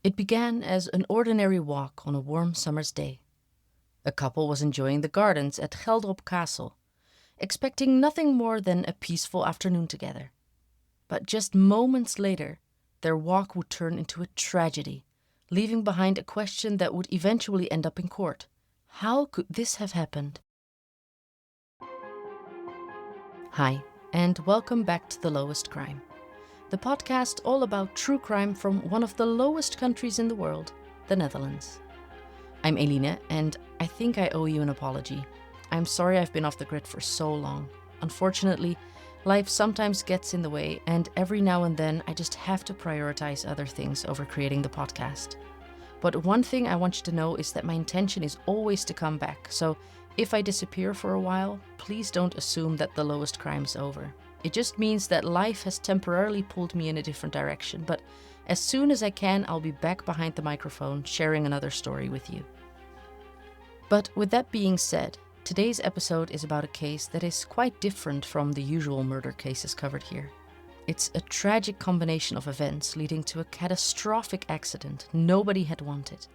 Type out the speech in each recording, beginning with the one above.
It began as an ordinary walk on a warm summer's day. A couple was enjoying the gardens at Geldrop Castle, expecting nothing more than a peaceful afternoon together. But just moments later, their walk would turn into a tragedy, leaving behind a question that would eventually end up in court. How could this have happened? Hi, and welcome back to The Lowest Crime, the podcast all about true crime from one of the lowest countries in the world, the Netherlands. I'm Eline, and I think I owe you an apology. I'm sorry I've been off the grid for so long. Unfortunately, life sometimes gets in the way, and every now and then I just have to prioritize other things over creating the podcast. But one thing I want you to know is that my intention is always to come back, so if I disappear for a while, please don't assume that The Lowest Crime is over. It just means that life has temporarily pulled me in a different direction, but as soon as I can, I'll be back behind the microphone sharing another story with you. But with that being said, today's episode is about a case that is quite different from the usual murder cases covered here. It's a tragic combination of events leading to a catastrophic accident nobody had wanted.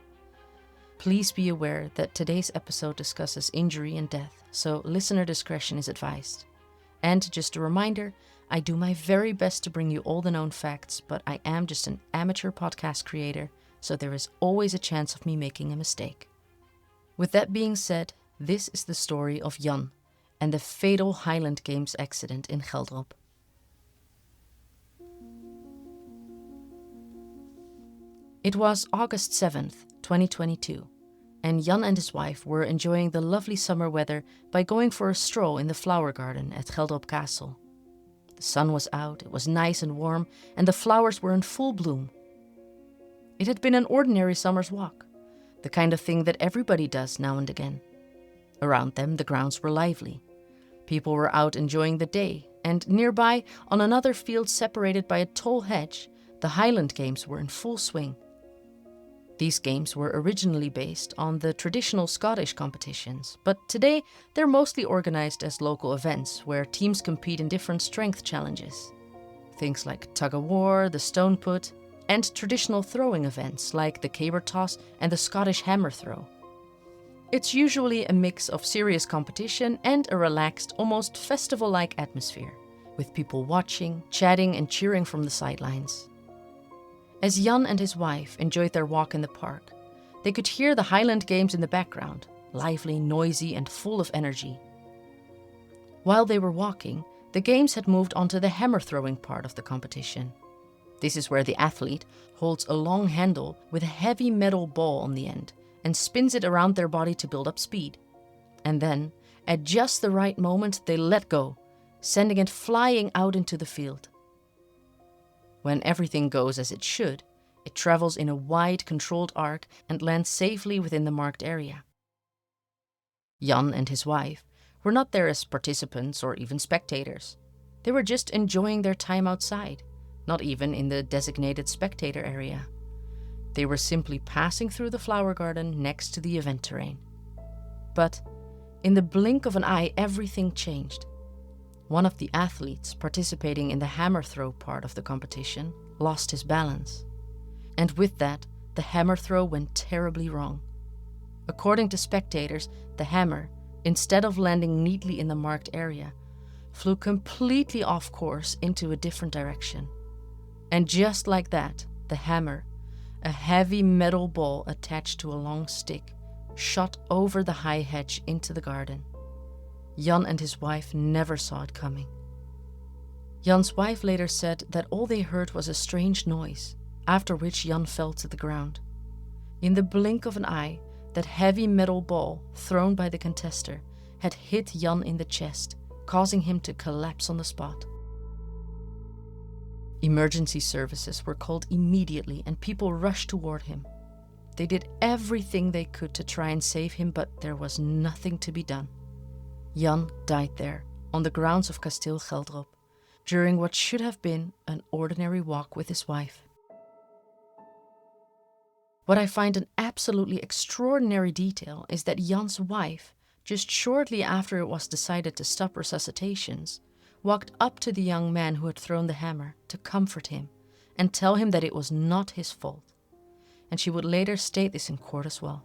Please be aware that today's episode discusses injury and death, so listener discretion is advised. And just a reminder, I do my very best to bring you all the known facts, but I am just an amateur podcast creator, so there is always a chance of me making a mistake. With that being said, this is the story of Jan and the fatal Highland Games accident in Geldrop. It was August 7th, 2022, and Jan and his wife were enjoying the lovely summer weather by going for a stroll in the flower garden at Geldrop Castle. The sun was out, it was nice and warm, and the flowers were in full bloom. It had been an ordinary summer's walk, the kind of thing that everybody does now and again. Around them, the grounds were lively. People were out enjoying the day, and nearby, on another field separated by a tall hedge, the Highland Games were in full swing. These games were originally based on the traditional Scottish competitions, but today they're mostly organized as local events where teams compete in different strength challenges. Things like tug-of-war, the stone put, and traditional throwing events like the caber toss and the Scottish hammer throw. It's usually a mix of serious competition and a relaxed, almost festival-like atmosphere, with people watching, chatting and cheering from the sidelines. As Jan and his wife enjoyed their walk in the park, they could hear the Highland Games in the background, lively, noisy, and full of energy. While they were walking, the games had moved onto the hammer throwing part of the competition. This is where the athlete holds a long handle with a heavy metal ball on the end and spins it around their body to build up speed. And then, at just the right moment, they let go, sending it flying out into the field. When everything goes as it should, it travels in a wide, controlled arc and lands safely within the marked area. Jan and his wife were not there as participants or even spectators. They were just enjoying their time outside, not even in the designated spectator area. They were simply passing through the flower garden next to the event terrain. But in the blink of an eye, everything changed. One of the athletes participating in the hammer throw part of the competition lost his balance. And with that, the hammer throw went terribly wrong. According to spectators, the hammer, instead of landing neatly in the marked area, flew completely off course into a different direction. And just like that, the hammer, a heavy metal ball attached to a long stick, shot over the high hedge into the garden. Jan and his wife never saw it coming. Jan's wife later said that all they heard was a strange noise, after which Jan fell to the ground. In the blink of an eye, that heavy metal ball thrown by the contester had hit Jan in the chest, causing him to collapse on the spot. Emergency services were called immediately and people rushed toward him. They did everything they could to try and save him, but there was nothing to be done. Jan died there, on the grounds of Kasteel Geldrop, during what should have been an ordinary walk with his wife. What I find an absolutely extraordinary detail is that Jan's wife, just shortly after it was decided to stop resuscitations, walked up to the young man who had thrown the hammer to comfort him and tell him that it was not his fault. and she would later state this in court as well.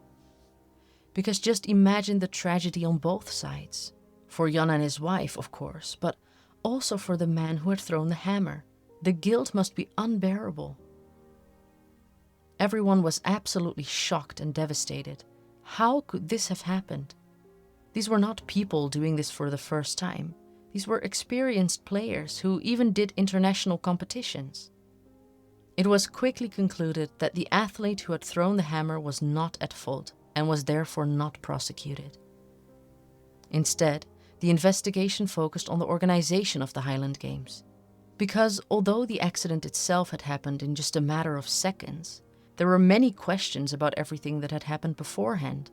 Because just imagine the tragedy on both sides. For Jan and his wife, of course, but also for the man who had thrown the hammer. The guilt must be unbearable. Everyone was absolutely shocked and devastated. How could this have happened? These were not people doing this for the first time. These were experienced players who even did international competitions. It was quickly concluded that the athlete who had thrown the hammer was not at fault and was therefore not prosecuted. Instead, the investigation focused on the organization of the Highland Games. Because although the accident itself had happened in just a matter of seconds, there were many questions about everything that had happened beforehand.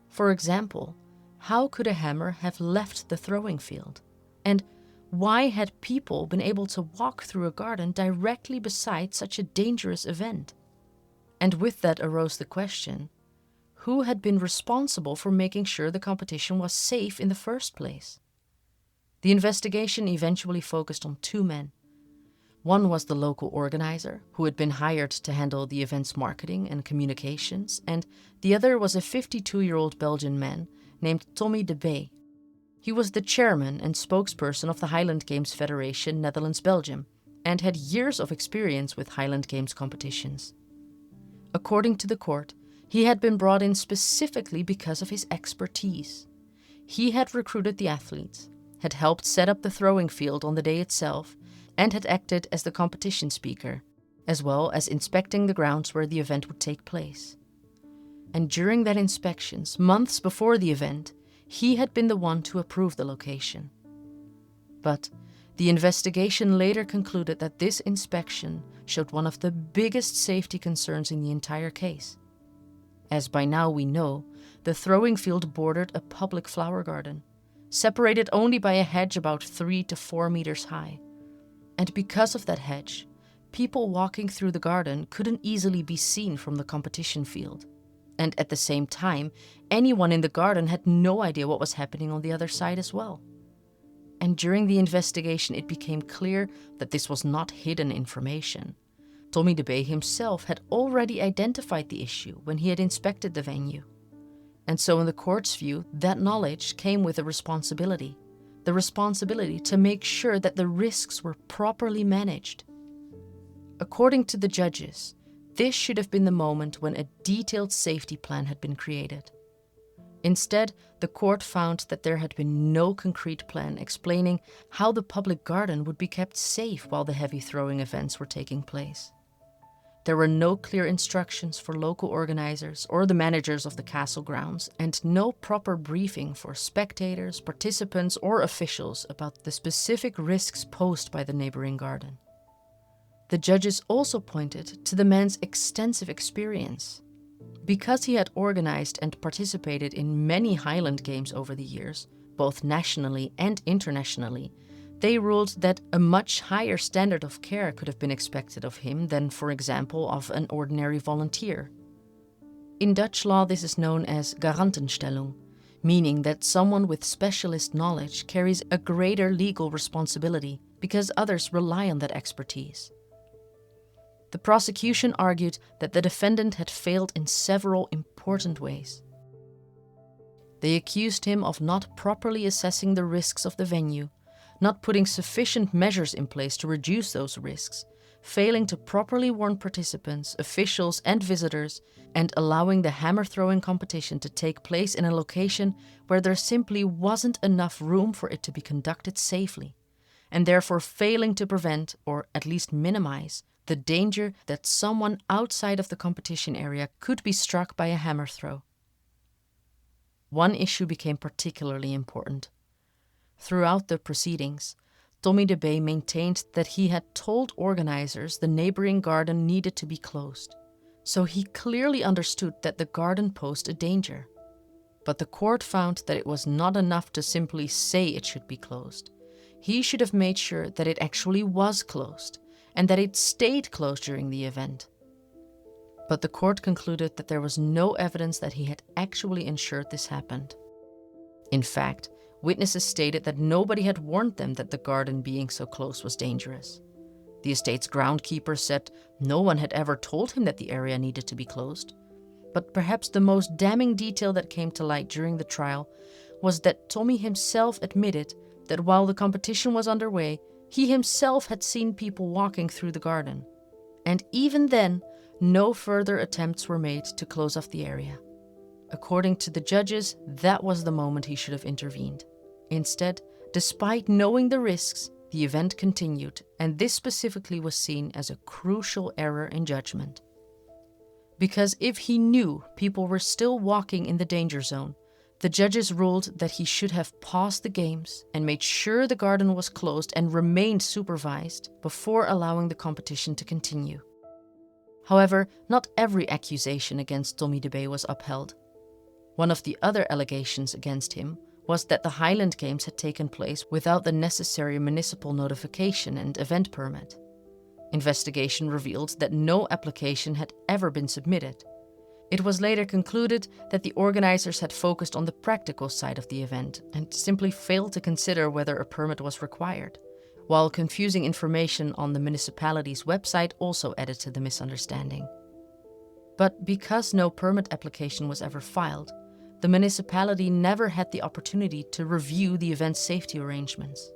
For example, how could a hammer have left the throwing field? And why had people been able to walk through a garden directly beside such a dangerous event? And with that arose the question, who had been responsible for making sure the competition was safe in the first place? The investigation eventually focused on two men. One was the local organizer, who had been hired to handle the event's marketing and communications, and the other was a 52-year-old Belgian man named Tommy de Bay. He was the chairman and spokesperson of the Highland Games Federation Netherlands-Belgium, and had years of experience with Highland Games competitions. According to the court, he had been brought in specifically because of his expertise. He had recruited the athletes, had helped set up the throwing field on the day itself, and had acted as the competition speaker, as well as inspecting the grounds where the event would take place. And during that inspections, months before the event, he had been the one to approve the location. But the investigation later concluded that this inspection showed one of the biggest safety concerns in the entire case. As by now we know, the throwing field bordered a public flower garden, separated only by a hedge about 3 to 4 meters high. And because of that hedge, people walking through the garden couldn't easily be seen from the competition field. And at the same time, anyone in the garden had no idea what was happening on the other side as well. And during the investigation, it became clear that this was not hidden information. Tommy de Bay himself had already identified the issue when he had inspected the venue. And so in the court's view, that knowledge came with a responsibility. The responsibility to make sure that the risks were properly managed. According to the judges, this should have been the moment when a detailed safety plan had been created. Instead, the court found that there had been no concrete plan explaining how the public garden would be kept safe while the heavy throwing events were taking place. There were no clear instructions for local organizers or the managers of the castle grounds, and no proper briefing for spectators, participants, or officials about the specific risks posed by the neighboring garden. The judges also pointed to the man's extensive experience. Because he had organized and participated in many Highland Games over the years, both nationally and internationally, they ruled that a much higher standard of care could have been expected of him than, for example, of an ordinary volunteer. In Dutch law, this is known as garantenstellung, meaning that someone with specialist knowledge carries a greater legal responsibility because others rely on that expertise. The prosecution argued that the defendant had failed in several important ways. They accused him of not properly assessing the risks of the venue, not putting sufficient measures in place to reduce those risks, failing to properly warn participants, officials, and visitors, and allowing the hammer-throwing competition to take place in a location where there simply wasn't enough room for it to be conducted safely, and therefore failing to prevent, or at least minimize, the danger that someone outside of the competition area could be struck by a hammer throw. One issue became particularly important. Throughout the proceedings, Tommy de Bay maintained that he had told organizers the neighboring garden needed to be closed, so he clearly understood that the garden posed a danger. But the court found that it was not enough to simply say it should be closed. He should have made sure that it actually was closed, and that it stayed closed during the event. But the court concluded that there was no evidence that he had actually ensured this happened. In fact, witnesses stated that nobody had warned them that the garden being so close was dangerous. The estate's groundkeeper said no one had ever told him that the area needed to be closed. But perhaps the most damning detail that came to light during the trial was that Tommy himself admitted that while the competition was underway, he himself had seen people walking through the garden. And even then, no further attempts were made to close off the area. According to the judges, that was the moment he should have intervened. Instead, despite knowing the risks, the event continued, and this specifically was seen as a crucial error in judgment. Because if he knew people were still walking in the danger zone, the judges ruled that he should have paused the games and made sure the garden was closed and remained supervised before allowing the competition to continue. However, not every accusation against Tommy de Bay was upheld. One of the other allegations against him was that the Highland Games had taken place without the necessary municipal notification and event permit. Investigation revealed that no application had ever been submitted. It was later concluded that the organizers had focused on the practical side of the event and simply failed to consider whether a permit was required, while confusing information on the municipality's website also added to the misunderstanding. But because no permit application was ever filed, the municipality never had the opportunity to review the event's safety arrangements.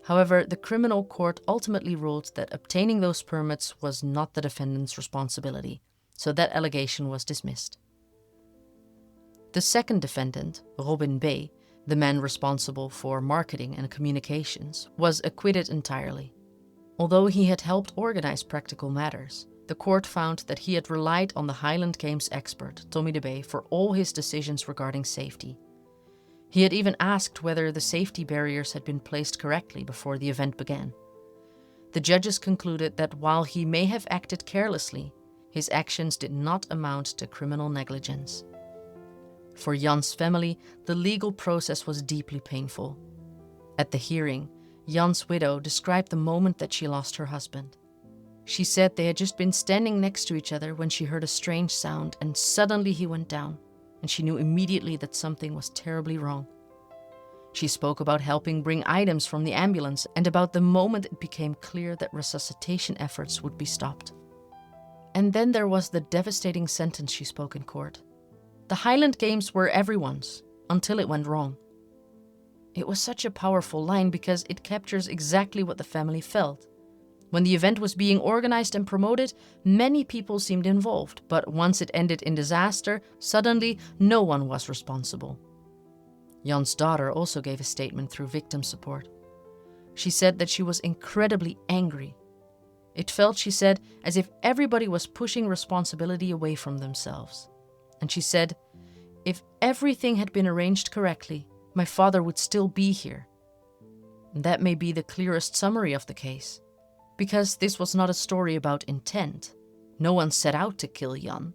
However, the criminal court ultimately ruled that obtaining those permits was not the defendant's responsibility, so that allegation was dismissed. The second defendant, Robin B., the man responsible for marketing and communications, was acquitted entirely. Although he had helped organize practical matters, the court found that he had relied on the Highland Games expert, Tommy de Bay, for all his decisions regarding safety. He had even asked whether the safety barriers had been placed correctly before the event began. The judges concluded that while he may have acted carelessly, his actions did not amount to criminal negligence. For Jan's family, the legal process was deeply painful. At the hearing, Jan's widow described the moment that she lost her husband. She said they had just been standing next to each other when she heard a strange sound, and suddenly he went down, and she knew immediately that something was terribly wrong. She spoke about helping bring items from the ambulance and about the moment it became clear that resuscitation efforts would be stopped. And then there was the devastating sentence she spoke in court. The Highland Games were everyone's, until it went wrong. It was such a powerful line because it captures exactly what the family felt. When the event was being organized and promoted, many people seemed involved, but once it ended in disaster, suddenly no one was responsible. Jan's daughter also gave a statement through victim support. She said that she was incredibly angry. It felt, she said, as if everybody was pushing responsibility away from themselves. And she said, "If everything had been arranged correctly, my father would still be here." And that may be the clearest summary of the case. Because this was not a story about intent. No one set out to kill Jan.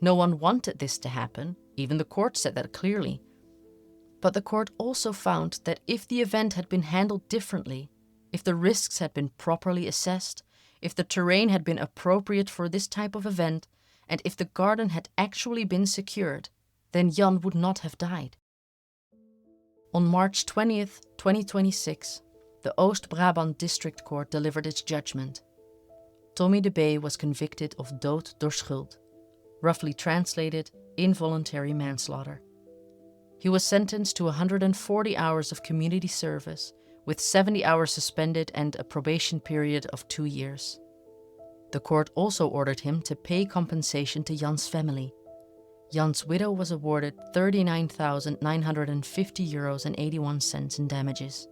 No one wanted this to happen. Even the court said that clearly. But the court also found that if the event had been handled differently, if the risks had been properly assessed, if the terrain had been appropriate for this type of event, and if the garden had actually been secured, then Jan would not have died. On March 20th, 2026, the Oost-Brabant District Court delivered its judgment. Tommy de Bay was convicted of dood door schuld, roughly translated, involuntary manslaughter. He was sentenced to 140 hours of community service, with 70 hours suspended and a probation period of 2 years. The court also ordered him to pay compensation to Jan's family. Jan's widow was awarded €39,950.81 in damages.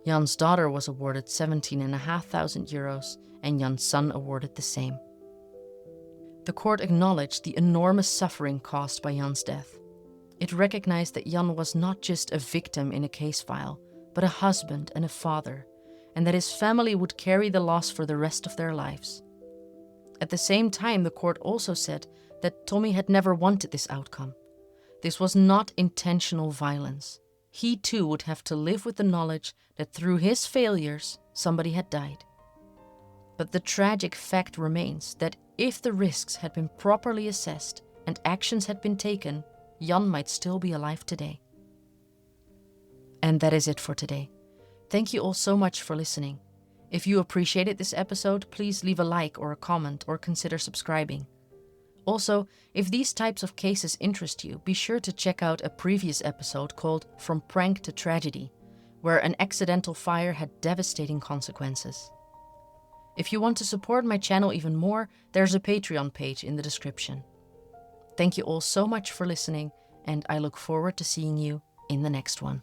Jan's daughter was awarded €17,500 and Jan's son awarded the same. The court acknowledged the enormous suffering caused by Jan's death. It recognized that Jan was not just a victim in a case file, but a husband and a father, and that his family would carry the loss for the rest of their lives. At the same time, the court also said that Tommy had never wanted this outcome. This was not intentional violence. He too would have to live with the knowledge that through his failures, somebody had died. But the tragic fact remains that if the risks had been properly assessed and actions had been taken, Jan might still be alive today. And that is it for today. Thank you all so much for listening. If you appreciated this episode, please leave a like or a comment or consider subscribing. Also, if these types of cases interest you, be sure to check out a previous episode called From Prank to Tragedy, where an accidental fire had devastating consequences. If you want to support my channel even more, there's a Patreon page in the description. Thank you all so much for listening, and I look forward to seeing you in the next one.